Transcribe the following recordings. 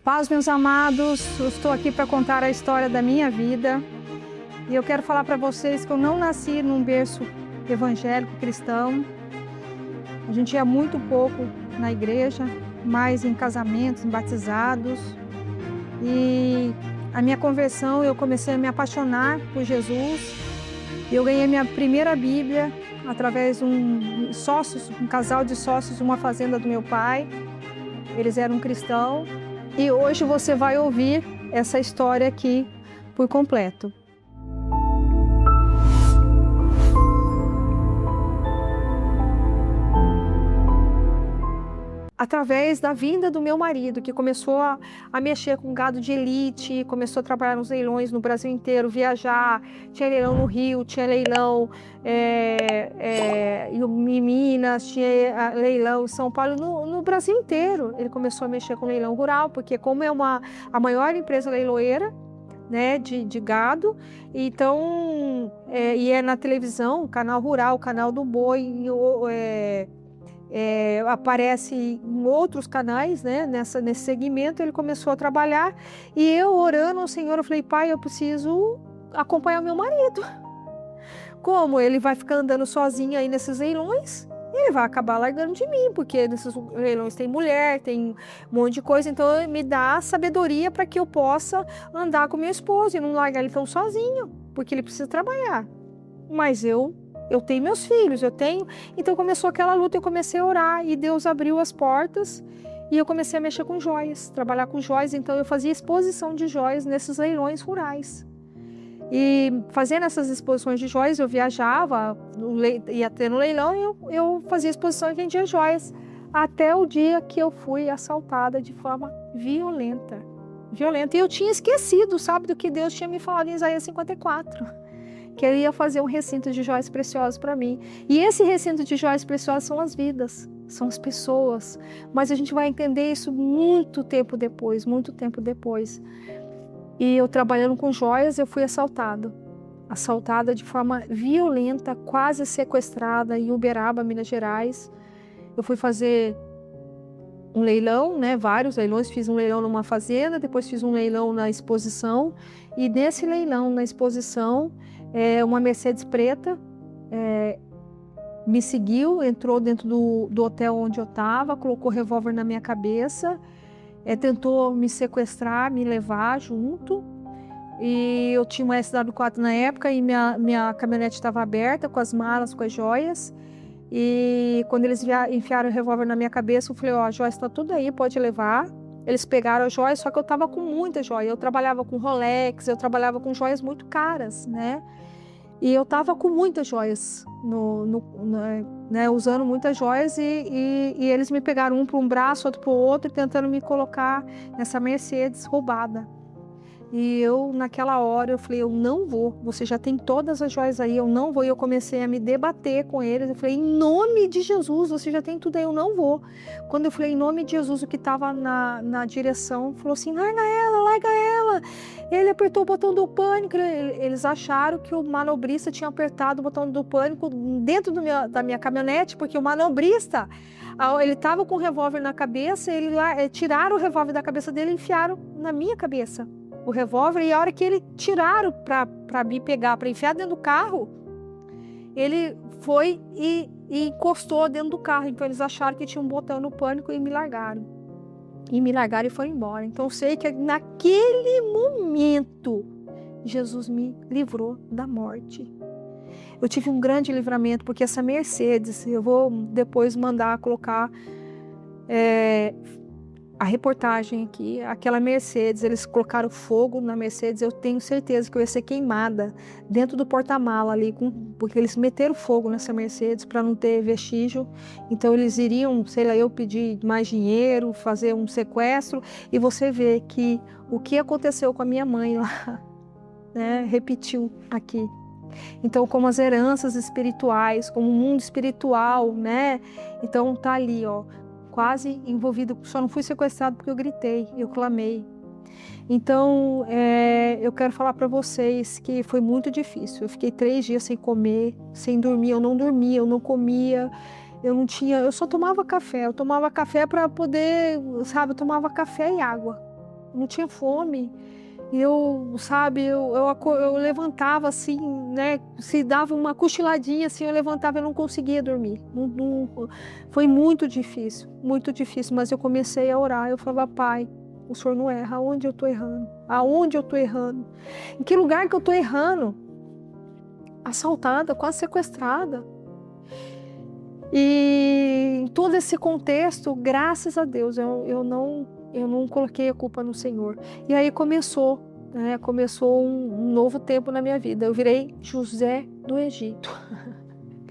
Paz, meus amados, eu estou aqui para contar a história da minha vida e eu quero falar para vocês que eu não nasci num berço evangélico cristão. A gente ia muito pouco na igreja, mais em casamentos, em batizados. E a minha conversão, eu comecei a me apaixonar por Jesus. Eu ganhei minha primeira Bíblia através de um casal de sócios de uma fazenda do meu pai. Eles eram cristãos. E hoje você vai ouvir essa história aqui por completo. Através da vinda do meu marido, que começou a mexer com gado de elite, começou a trabalhar nos leilões no Brasil inteiro, viajar, tinha leilão no Rio, tinha leilão em Minas, tinha leilão em São Paulo, no Brasil inteiro. Ele começou a mexer com leilão rural, porque como é a maior empresa leiloeira, né, de gado, então, e é na televisão, canal rural, canal do boi, aparece em outros canais, né, nesse segmento. Ele começou a trabalhar e eu orando ao Senhor, eu falei: pai, eu preciso acompanhar meu marido. Como ele vai ficar andando sozinho aí nesses leilões, ele vai acabar largando de mim, porque nesses leilões tem mulher, tem um monte de coisa, então me dá sabedoria para que eu possa andar com meu esposo e não largar ele tão sozinho, porque ele precisa trabalhar. Mas eu tenho meus filhos, Então começou aquela luta, eu comecei a orar e Deus abriu as portas e eu comecei a mexer com joias, trabalhar com joias. Então eu fazia exposição de joias nesses leilões rurais. E fazendo essas exposições de joias, eu viajava, ia ter no leilão e eu fazia exposição e vendia joias. Até o dia que eu fui assaltada de forma violenta. E eu tinha esquecido, sabe, do que Deus tinha me falado em Isaías 54. Que ele ia fazer um recinto de joias preciosas para mim. E esse recinto de joias preciosas são as vidas, são as pessoas. Mas a gente vai entender isso muito tempo depois, muito tempo depois. E eu trabalhando com joias, eu fui assaltada de forma violenta, quase sequestrada em Uberaba, Minas Gerais. Eu fui fazer um leilão, né, vários leilões, fiz um leilão numa fazenda, depois fiz um leilão na exposição. E nesse leilão, na exposição, uma Mercedes preta me seguiu, entrou dentro do hotel onde eu estava, colocou revólver na minha cabeça, tentou me sequestrar, me levar junto. E eu tinha uma SW4 na época e minha caminhonete estava aberta com as malas, com as joias. E quando eles enfiaram o revólver na minha cabeça, eu falei: ó, a joia está tudo aí, pode levar. Eles pegaram as joias, só que eu estava com muita joia. Eu trabalhava com Rolex, eu trabalhava com joias muito caras, né? E eu estava com muitas joias, né, usando muitas joias, e eles me pegaram um para um braço, outro para o outro, tentando me colocar nessa Mercedes roubada. E eu, naquela hora, eu falei: eu não vou, você já tem todas as joias aí, eu não vou. E eu comecei a me debater com eles, eu falei: em nome de Jesus, você já tem tudo aí, eu não vou. Quando eu falei em nome de Jesus, o que estava na direção falou assim: larga ela, larga ela. Ele apertou o botão do pânico, eles acharam que o manobrista tinha apertado o botão do pânico dentro da minha caminhonete, porque o manobrista, ele estava com o revólver na cabeça, tiraram o revólver da cabeça dele e enfiaram na minha cabeça o revólver. E a hora que ele tiraram para me pegar, para enfiar dentro do carro, ele foi e encostou dentro do carro. Então eles acharam que tinha um botão no pânico e me largaram. E foram embora. Então eu sei que naquele momento Jesus me livrou da morte. Eu tive um grande livramento, porque essa Mercedes, eu vou depois mandar colocar a reportagem aqui, aquela Mercedes, eles colocaram fogo na Mercedes. Eu tenho certeza que eu ia ser queimada dentro do porta-mala ali, porque eles meteram fogo nessa Mercedes para não ter vestígio. Então eles iriam, sei lá, eu pedir mais dinheiro, fazer um sequestro. E você vê que o que aconteceu com a minha mãe lá, né, repetiu aqui. Então, como as heranças espirituais, como o mundo espiritual, né? Então tá ali, ó, quase envolvido. Só não fui sequestrado porque eu gritei, eu clamei. Então, eu quero falar para vocês que foi muito difícil. Eu fiquei 3 dias sem comer, sem dormir. Eu não dormia, eu não comia, eu só tomava café. Eu tomava café para poder, sabe, eu tomava café e água. não tinha fome. E eu, sabe, eu levantava assim, né? Se dava uma cochiladinha assim, eu levantava e não conseguia dormir. Foi muito difícil, mas eu comecei a orar. Eu falava, Pai, o Senhor não erra. Aonde eu estou errando? Aonde eu estou errando? Em que lugar que eu estou errando? Assaltada, quase sequestrada. E em todo esse contexto, graças a Deus, eu não coloquei a culpa no Senhor. E aí começou um novo tempo na minha vida. Eu virei José do Egito.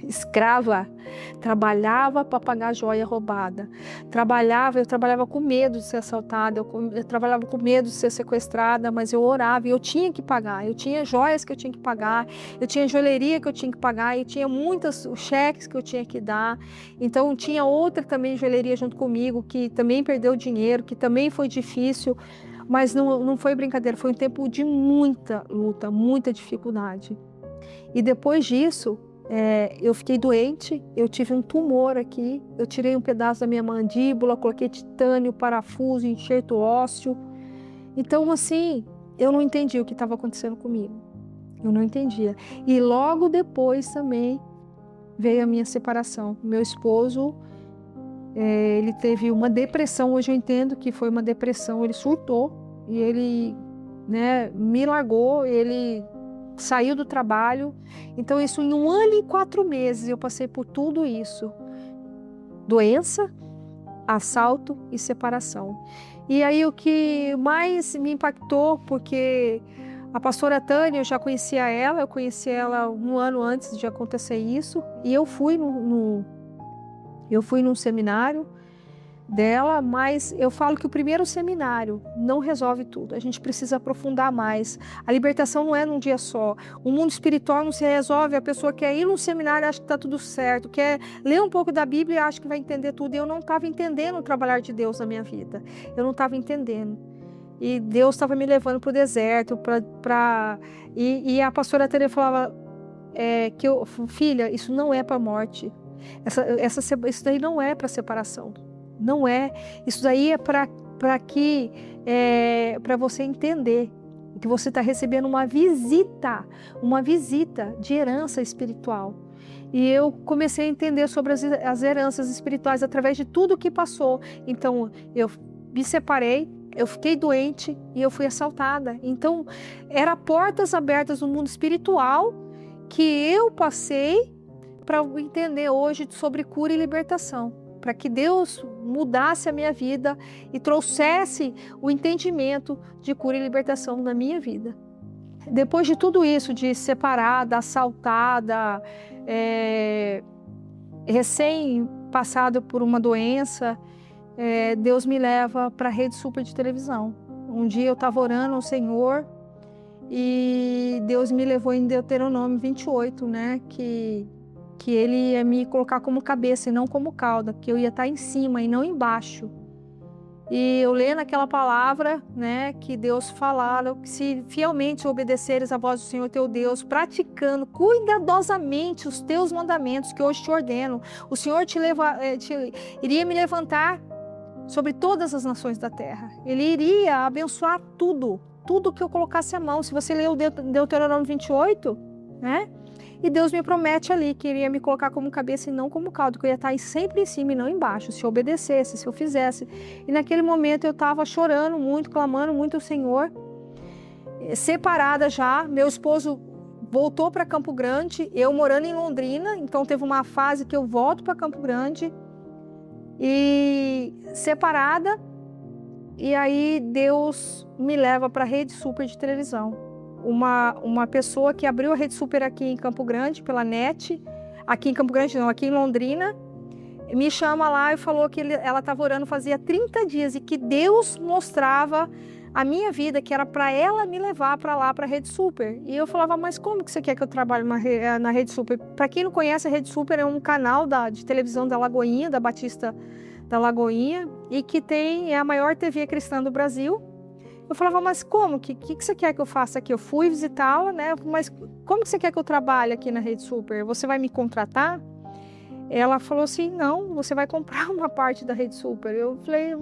Escrava, trabalhava para pagar a joia roubada. Eu trabalhava com medo de ser assaltada, eu trabalhava com medo de ser sequestrada, mas eu orava e eu tinha que pagar. Eu tinha joias que eu tinha que pagar, eu tinha joalheria que eu tinha que pagar, eu tinha muitos cheques que eu tinha que dar. Então tinha outra também joalheria junto comigo que também perdeu dinheiro, que também foi difícil, mas não foi brincadeira, foi um tempo de muita luta, muita dificuldade. E depois disso, eu fiquei doente, eu tive um tumor aqui, eu tirei um pedaço da minha mandíbula, coloquei titânio, parafuso, enxerto ósseo. Então, assim, eu não entendi o que estava acontecendo comigo. Eu não entendia. E logo depois também veio a minha separação. Meu esposo, ele teve uma depressão, hoje eu entendo que foi uma depressão, ele surtou e ele, né, me largou, ele saiu do trabalho. Então isso em 1 ano e 4 meses eu passei por tudo isso. Doença, assalto e separação. E aí o que mais me impactou, porque a pastora Tânia, eu já conhecia ela, eu conheci ela 1 ano antes de acontecer isso, e eu fui num seminário dela, mas eu falo que o primeiro seminário não resolve tudo. A gente precisa aprofundar mais. A libertação não é num dia só. O mundo espiritual não se resolve. A pessoa quer ir num seminário e acha que está tudo certo, quer ler um pouco da Bíblia e acha que vai entender tudo. E eu não estava entendendo o trabalhar de Deus na minha vida. Eu não estava entendendo. E Deus estava me levando para o deserto. E a pastora Teresa falava filha, isso não é para a morte. Isso daí não é para separação. Não é. Isso daí é para você entender que você está recebendo uma visita de herança espiritual. E eu comecei a entender sobre as heranças espirituais através de tudo que passou. Então, eu me separei, eu fiquei doente e eu fui assaltada. Então, eram portas abertas no mundo espiritual que eu passei para entender hoje sobre cura e libertação. Para que Deus mudasse a minha vida e trouxesse o entendimento de cura e libertação na minha vida. Depois de tudo isso, de separada, assaltada, recém-passada por uma doença, Deus me leva para a Rede Super de televisão. Um dia eu estava orando ao Senhor e Deus me levou em Deuteronômio 28, né, que ele ia me colocar como cabeça e não como cauda, que eu ia estar em cima e não embaixo. E eu lendo aquela palavra, né, que Deus falaram, que se fielmente obedeceres a voz do Senhor teu Deus, praticando cuidadosamente os teus mandamentos que hoje te ordeno, o Senhor iria me levantar sobre todas as nações da terra. Ele iria abençoar tudo que eu colocasse a mão. Se você ler o Deuteronômio 28, né? E Deus me promete ali que iria me colocar como cabeça e não como cauda, que eu ia estar sempre em cima e não embaixo, se eu obedecesse, se eu fizesse. E naquele momento eu estava chorando muito, clamando muito ao Senhor, separada já. Meu esposo voltou para Campo Grande, eu morando em Londrina, então teve uma fase que eu volto para Campo Grande e separada. E aí Deus me leva para a Rede Super de televisão. Uma pessoa que abriu a Rede Super aqui em Campo Grande, pela NET, aqui em Campo Grande não, aqui em Londrina, me chama lá e falou que ela estava orando fazia 30 dias e que Deus mostrava a minha vida, que era para ela me levar para lá, para a Rede Super. E eu falava, mas como que você quer que eu trabalhe na Rede Super? Para quem não conhece, a Rede Super é um canal de televisão da Lagoinha, da Batista da Lagoinha, e que é a maior TV cristã do Brasil. Eu falava, mas como? O que você quer que eu faça aqui? Eu fui visitá-la, né? Mas como que você quer que eu trabalhe aqui na Rede Super? Você vai me contratar? Ela falou assim, não, você vai comprar uma parte da Rede Super. Eu falei,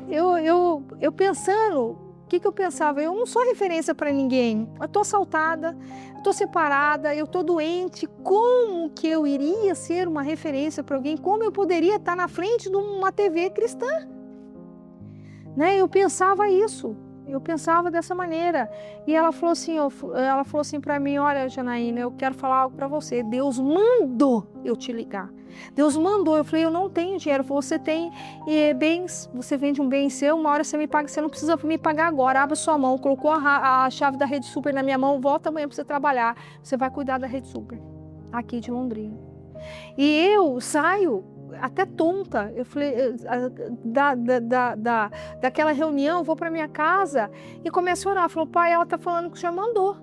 eu pensando, o que eu pensava? Eu não sou referência para ninguém. Eu tô assaltada, eu tô separada, eu tô doente. Como que eu iria ser uma referência para alguém? Como eu poderia estar na frente de uma TV cristã? Né? Eu pensava isso. Eu pensava dessa maneira. E ela falou assim para mim, olha, Janaína, eu quero falar algo para você. Deus mandou eu te ligar. Deus mandou. Eu falei, eu não tenho dinheiro. Você tem bens, você vende um bem seu, uma hora você me paga, você não precisa me pagar agora. Abre sua mão, colocou a chave da Rede Super na minha mão, volta amanhã para você trabalhar. Você vai cuidar da Rede Super, aqui de Londrina. E eu saio até tonta. Eu falei, daquela reunião, eu vou para minha casa e começo a orar. Falou, pai, ela está falando que o senhor mandou.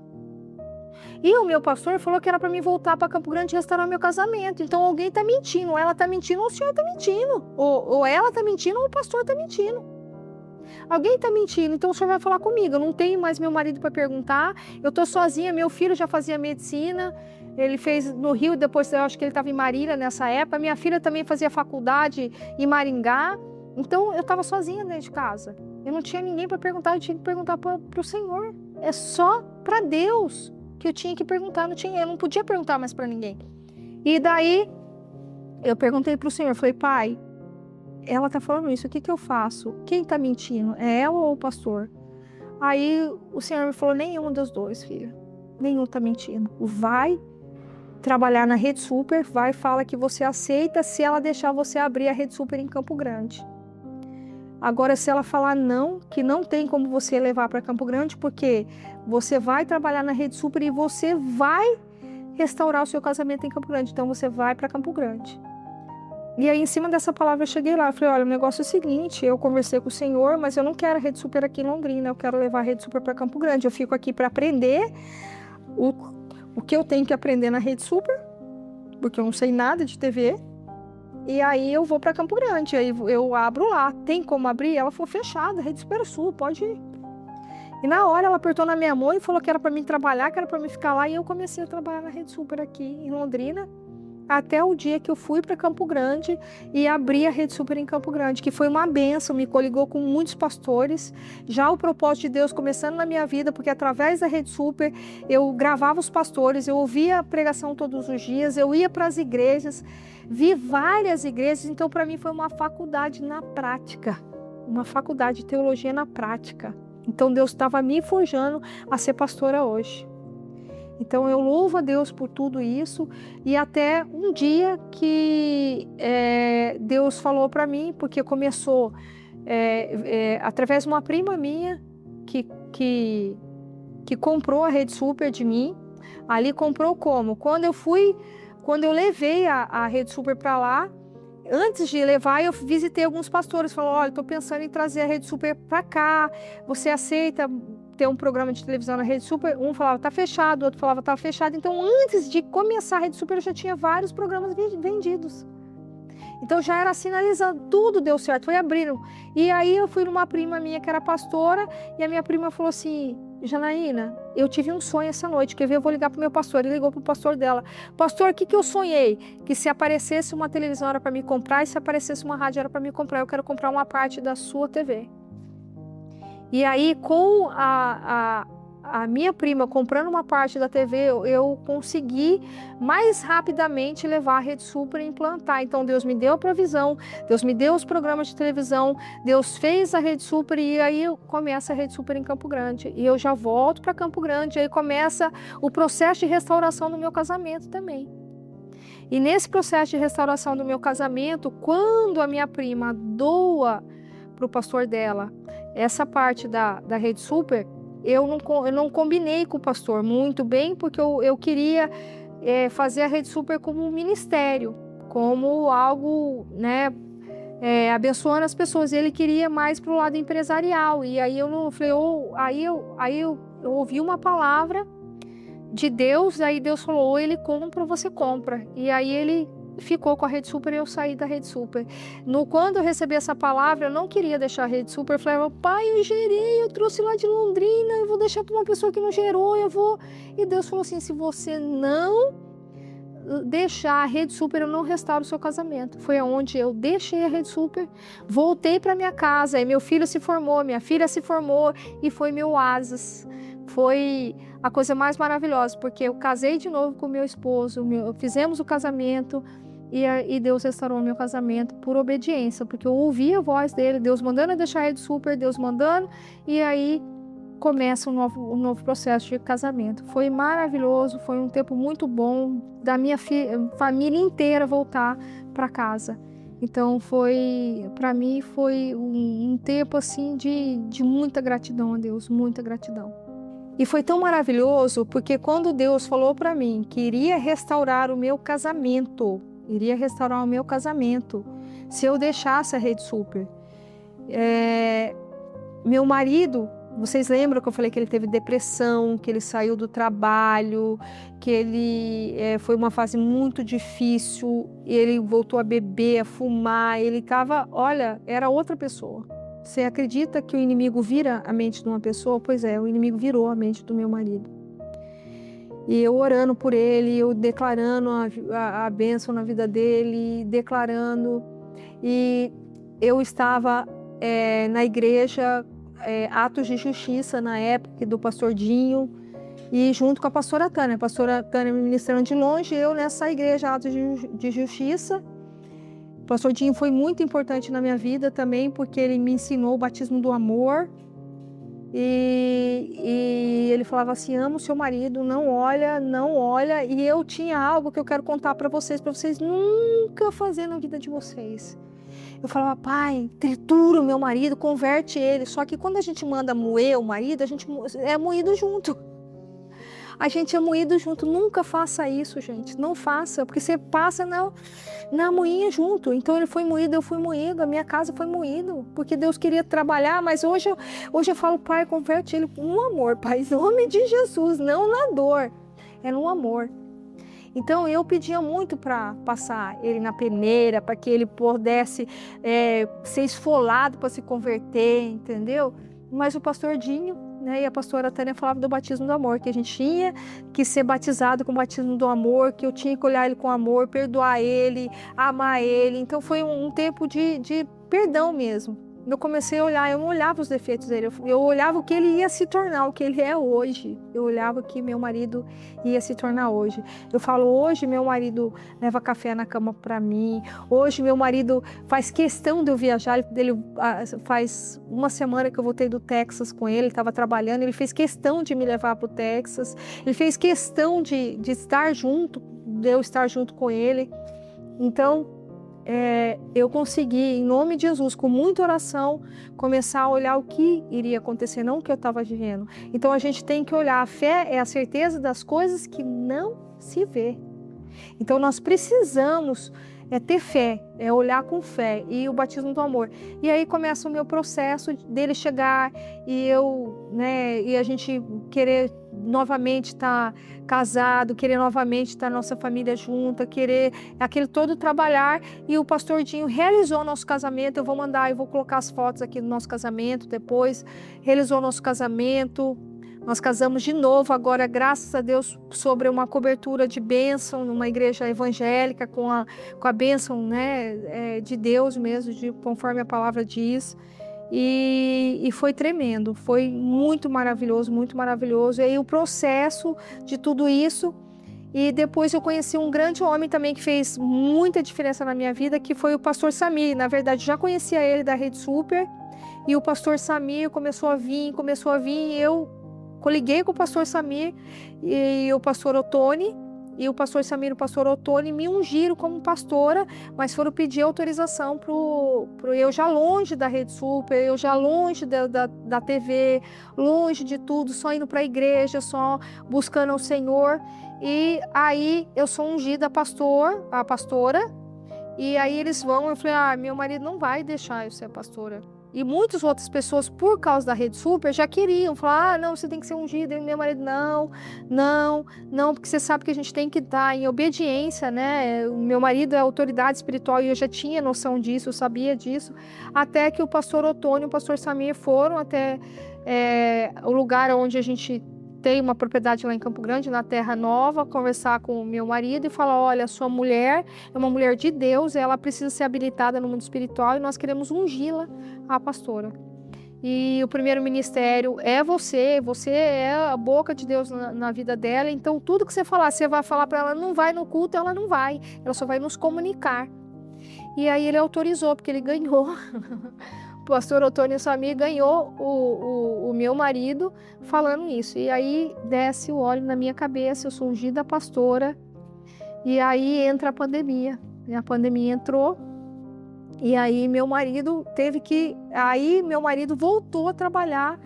E o meu pastor falou que era para mim voltar para Campo Grande e restaurar meu casamento. Então alguém está mentindo, ou ela está mentindo, ou o senhor está mentindo. Ou ela está mentindo, ou o pastor está mentindo. Alguém está mentindo, então o senhor vai falar comigo. Eu não tenho mais meu marido para perguntar. Eu estou sozinha, meu filho já fazia medicina. Ele fez no Rio, depois eu acho que ele estava em Marília nessa época. Minha filha também fazia faculdade em Maringá. Então eu estava sozinha dentro de casa. Eu não tinha ninguém para perguntar, eu tinha que perguntar para o Senhor. É só para Deus que eu tinha que perguntar, eu não podia perguntar mais para ninguém. E daí eu perguntei para o Senhor, falei, pai, ela está falando isso, o que eu faço? Quem está mentindo? É ela ou o pastor? Aí o Senhor me falou, nenhum dos dois, filha. Nenhum está mentindo. Vai trabalhar na Rede Super, vai, fala que você aceita se ela deixar você abrir a Rede Super em Campo Grande. Agora, se ela falar não, que não tem como você levar para Campo Grande, porque você vai trabalhar na Rede Super e você vai restaurar o seu casamento em Campo Grande. Então, você vai para Campo Grande. E aí, em cima dessa palavra, eu cheguei lá. Eu falei, olha, o negócio é o seguinte, eu conversei com o Senhor, mas eu não quero a Rede Super aqui em Londrina, eu quero levar a Rede Super para Campo Grande. Eu fico aqui para aprender o que eu tenho que aprender na Rede Super, porque eu não sei nada de TV. E aí eu vou para Campo Grande, aí eu abro lá. Tem como abrir? Ela falou, fechada, Rede Super Sul, pode ir. E na hora ela apertou na minha mão e falou que era para mim trabalhar, que era para mim ficar lá. E eu comecei a trabalhar na Rede Super aqui em Londrina, até o dia que eu fui para Campo Grande e abri a Rede Super em Campo Grande, que foi uma bênção, me coligou com muitos pastores. Já o propósito de Deus começando na minha vida, porque através da Rede Super eu gravava os pastores, eu ouvia a pregação todos os dias, eu ia para as igrejas, vi várias igrejas, então para mim foi uma faculdade na prática, uma faculdade de teologia na prática. Então Deus estava me forjando a ser pastora hoje. Então eu louvo a Deus por tudo isso, e até um dia que Deus falou para mim, porque começou através de uma prima minha que comprou a Rede Super de mim. Ali comprou como? Quando eu levei a Rede Super para lá, antes de levar, eu visitei alguns pastores, falou, olha, estou pensando em trazer a Rede Super para cá, você aceita ter um programa de televisão na Rede Super? Um falava, tá fechado, o outro falava, tá fechado. Então, antes de começar a Rede Super, eu já tinha vários programas vendidos. Então, já era sinalizando, tudo deu certo, foi abrindo. E aí, eu fui numa prima minha que era pastora, e a minha prima falou assim, Janaína, eu tive um sonho essa noite, quer ver, eu vou ligar pro meu pastor. Ele ligou pro pastor dela. Pastor, o que eu sonhei? Que se aparecesse uma televisão era para me comprar, e se aparecesse uma rádio era para me comprar. Eu quero comprar uma parte da sua TV. E aí, com a minha prima comprando uma parte da TV, eu consegui mais rapidamente levar a Rede Super e implantar. Então, Deus me deu a provisão, Deus me deu os programas de televisão, Deus fez a Rede Super, e aí começa a Rede Super em Campo Grande. E eu já volto para Campo Grande, aí começa o processo de restauração do meu casamento também. E nesse processo de restauração do meu casamento, quando a minha prima doa para o pastor dela essa parte da Rede Super, eu não combinei com o pastor muito bem, porque eu queria fazer a Rede Super como um ministério, como algo, né, abençoando as pessoas. Ele queria mais para o lado empresarial, e aí eu não falei, aí eu ouvi uma palavra de Deus, aí Deus falou, ou ele compra ou você compra. E aí ele ficou com a Rede Super e eu saí da Rede Super. Quando eu recebi essa palavra, eu não queria deixar a Rede Super. Eu falei, pai, eu gerei, eu trouxe lá de Londrina, eu vou deixar para uma pessoa que não gerou, eu vou. E Deus falou assim, se você não deixar a Rede Super, eu não restauro o seu casamento. Foi onde eu deixei a Rede Super, voltei para minha casa, aí meu filho se formou, minha filha se formou, e foi meu oásis. Foi a coisa mais maravilhosa, porque eu casei de novo com meu esposo, fizemos o casamento, e Deus restaurou o meu casamento por obediência, porque eu ouvi a voz dele, Deus mandando eu deixar a Rede Super, Deus mandando, e aí começa um novo processo de casamento. Foi maravilhoso, foi um tempo muito bom da minha família inteira voltar para casa. Então para mim foi um tempo assim de muita gratidão a Deus, muita gratidão. E foi tão maravilhoso porque quando Deus falou para mim que iria restaurar o meu casamento, se eu deixasse a Rede Super, meu marido, vocês lembram que eu falei que ele teve depressão, que ele saiu do trabalho, que ele foi uma fase muito difícil, ele voltou a beber, a fumar, ele estava, olha, era outra pessoa. Você acredita que o inimigo vira a mente de uma pessoa? Pois é, o inimigo virou a mente do meu marido. E eu orando por ele, eu declarando a bênção na vida dele, declarando. E eu estava na igreja, Atos de Justiça, na época do pastor Dinho, e junto com a pastora Tânia me ministrando de longe, eu nessa igreja Atos de Justiça. O pastor Dinho foi muito importante na minha vida também, porque ele me ensinou o batismo do amor. E ele falava assim: ama o seu marido, não olha. E eu tinha algo que eu quero contar para vocês nunca fazer na vida de vocês. Eu falava: pai, tritura o meu marido, converte ele. Só que quando a gente manda moer o marido, a gente é moído junto. A gente é moído junto. Nunca faça isso, gente. Não faça, porque você passa na moinha junto. Então ele foi moído, eu fui moído, a minha casa foi moído, porque Deus queria trabalhar, mas hoje eu falo: pai, converte ele no amor, pai, em nome de Jesus, não na dor, é no amor. Então eu pedia muito para passar ele na peneira, para que ele pudesse ser esfolado para se converter, entendeu? Mas o pastor Dinho, e a pastora Tânia falava do batismo do amor, que a gente tinha que ser batizado com o batismo do amor, que eu tinha que olhar ele com amor, perdoar ele, amar ele. Então foi um tempo de perdão mesmo. Eu comecei a olhar, eu não olhava os defeitos dele, eu olhava o que ele ia se tornar, o que ele é hoje. Eu olhava o que meu marido ia se tornar hoje. Eu falo: hoje meu marido leva café na cama para mim, hoje meu marido faz questão de eu viajar. Faz uma semana que eu voltei do Texas com ele estava trabalhando, ele fez questão de me levar para o Texas, ele fez questão de estar junto, de eu estar junto com ele. Então, eu consegui, em nome de Jesus, com muita oração, começar a olhar o que iria acontecer, não o que eu estava vivendo. Então a gente tem que olhar, a fé é a certeza das coisas que não se vê. Então nós precisamos ter fé, olhar com fé, e o batismo do amor. E aí começa o meu processo dele chegar e a gente querer novamente estar casado, querer novamente estar nossa família junta, querer aquele todo trabalhar. E o pastor Dinho realizou nosso casamento. Eu vou colocar as fotos aqui do nosso casamento depois. Realizou nosso casamento. Nós casamos de novo agora, graças a Deus, sobre uma cobertura de bênção, numa igreja evangélica, com a bênção, de Deus mesmo, conforme a palavra diz. E foi tremendo, foi muito maravilhoso, muito maravilhoso. E aí o processo de tudo isso. E depois eu conheci um grande homem também que fez muita diferença na minha vida, que foi o pastor Samir. Na verdade, já conhecia ele da Rede Super. E o pastor Samir começou a vir, e eu coliguei com o pastor Samir e o pastor Otone. E o pastor Samir e o pastor Otone me ungiram como pastora, mas foram pedir autorização pro eu já longe da Rede Super, eu já longe da TV, longe de tudo, só indo para a igreja, só buscando o Senhor. E aí eu sou ungida a pastora, e aí eles vão, eu falei: meu marido não vai deixar eu ser pastora. E muitas outras pessoas, por causa da Rede Super, já queriam falar: não, você tem que ser ungida. E meu marido: não, porque você sabe que a gente tem que estar em obediência, né? O meu marido é autoridade espiritual e eu já tinha noção disso, eu sabia disso. Até que o pastor Otônio e o pastor Samir foram até o lugar onde a gente tenho uma propriedade lá em Campo Grande, na Terra Nova, conversar com o meu marido e falar, olha, sua mulher é uma mulher de Deus, ela precisa ser habilitada no mundo espiritual e nós queremos ungí-la a pastora. E o primeiro ministério é você é a boca de Deus na vida dela, então tudo que você falar, você vai falar para ela, não vai no culto, ela não vai, ela só vai nos comunicar. E aí ele autorizou, porque ele ganhou. O pastor Otônio Samir ganhou o meu marido falando isso. E aí desce o óleo na minha cabeça, eu sou ungida pastora. E aí entra a pandemia. E a pandemia entrou. E aí meu marido meu marido voltou a trabalhar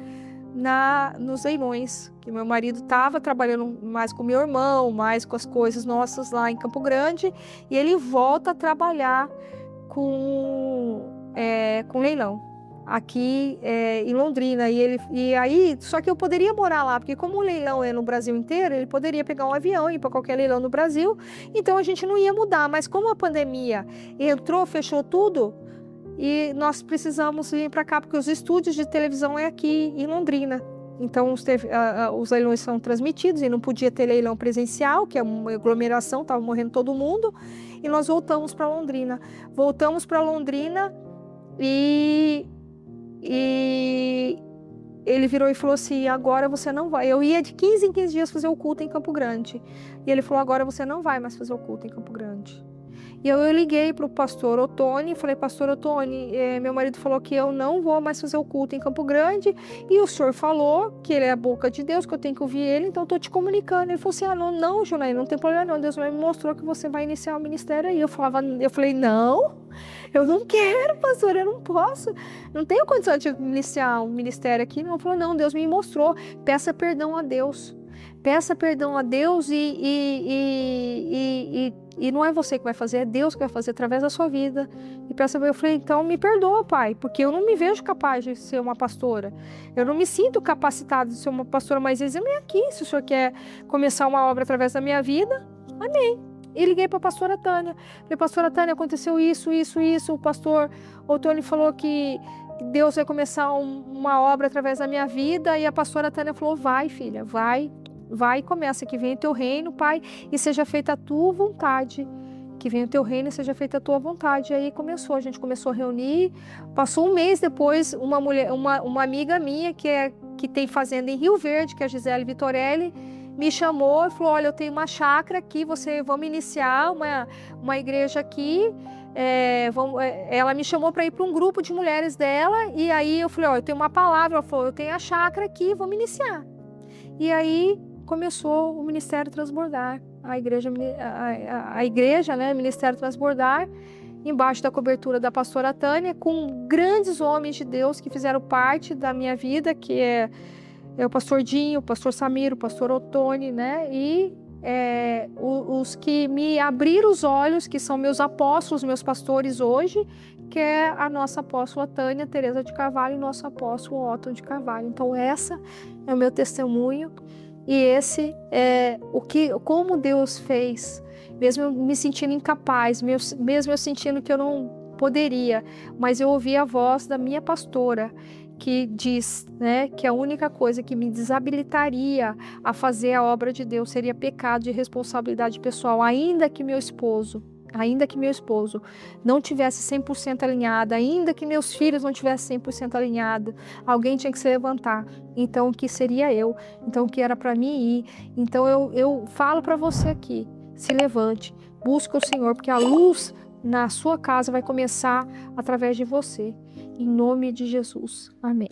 nos leilões. Que meu marido estava trabalhando mais com meu irmão, mais com as coisas nossas lá em Campo Grande. E ele volta a trabalhar com leilão aqui em Londrina, e aí, só que eu poderia morar lá, porque como o leilão é no Brasil inteiro, ele poderia pegar um avião e ir para qualquer leilão no Brasil, então a gente não ia mudar, mas como a pandemia entrou, fechou tudo, e nós precisamos vir para cá, porque os estúdios de televisão é aqui em Londrina, então os leilões são transmitidos e não podia ter leilão presencial, que é uma aglomeração, estava morrendo todo mundo, e nós voltamos para Londrina. E ele virou e falou assim, agora você não vai. Eu ia de 15 em 15 dias fazer o culto em Campo Grande. E ele falou, agora você não vai mais fazer o culto em Campo Grande. E eu liguei para o pastor Otônio e falei, pastor Otônio, meu marido falou que eu não vou mais fazer o culto em Campo Grande, e o senhor falou que ele é a boca de Deus, que eu tenho que ouvir ele, então estou te comunicando. Ele falou assim, não, Junaína, não tem problema não, Deus me mostrou que você vai iniciar o ministério aí. Eu falei, não, eu não quero, pastor, eu não posso, não tenho condição de iniciar um ministério aqui. Não, falou, não, Deus me mostrou, peça perdão a Deus. Peça perdão a Deus e não é você que vai fazer, é Deus que vai fazer através da sua vida. E eu falei, então me perdoa, pai, porque eu não me vejo capaz de ser uma pastora. Eu não me sinto capacitada de ser uma pastora, mas exame aqui, se o senhor quer começar uma obra através da minha vida, amém. E liguei para a pastora Tânia. Falei, pastora Tânia, aconteceu isso. O pastor Otônio falou que Deus vai começar uma obra através da minha vida. E a pastora Tânia falou, vai, filha, vai e começa, que venha o teu reino, pai, e seja feita a tua vontade. Que venha o teu reino e seja feita a tua vontade. E aí a gente começou a reunir. Passou um mês depois, uma amiga minha que tem fazenda em Rio Verde, que é a Gisele Vitorelli, me chamou e falou, olha, eu tenho uma chácara aqui, vamos iniciar uma igreja aqui. Ela me chamou para ir para um grupo de mulheres dela, e aí eu falei, eu tenho uma palavra. Ela falou, eu tenho a chácara aqui, vamos iniciar. E aí começou o Ministério Transbordar, a igreja, né, Ministério Transbordar, embaixo da cobertura da pastora Tânia, com grandes homens de Deus que fizeram parte da minha vida, que é o pastor Dinho, o pastor Samir, o pastor Otônio, né, e os que me abriram os olhos, que são meus apóstolos, meus pastores hoje, que é a nossa apóstola Tânia Teresa de Carvalho e nosso apóstolo Otto de Carvalho. Então essa é o meu testemunho, e esse é como Deus fez, mesmo eu me sentindo incapaz, mesmo eu sentindo que eu não poderia, mas eu ouvi a voz da minha pastora, que diz, né, que a única coisa que me desabilitaria a fazer a obra de Deus seria pecado de responsabilidade pessoal, ainda que meu esposo não tivesse 100% alinhado, ainda que meus filhos não tivessem 100% alinhado, alguém tinha que se levantar. Então, o que seria eu? Então, o que era para mim ir? Então, eu falo para você aqui, se levante, busque o Senhor, porque a luz na sua casa vai começar através de você. Em nome de Jesus. Amém.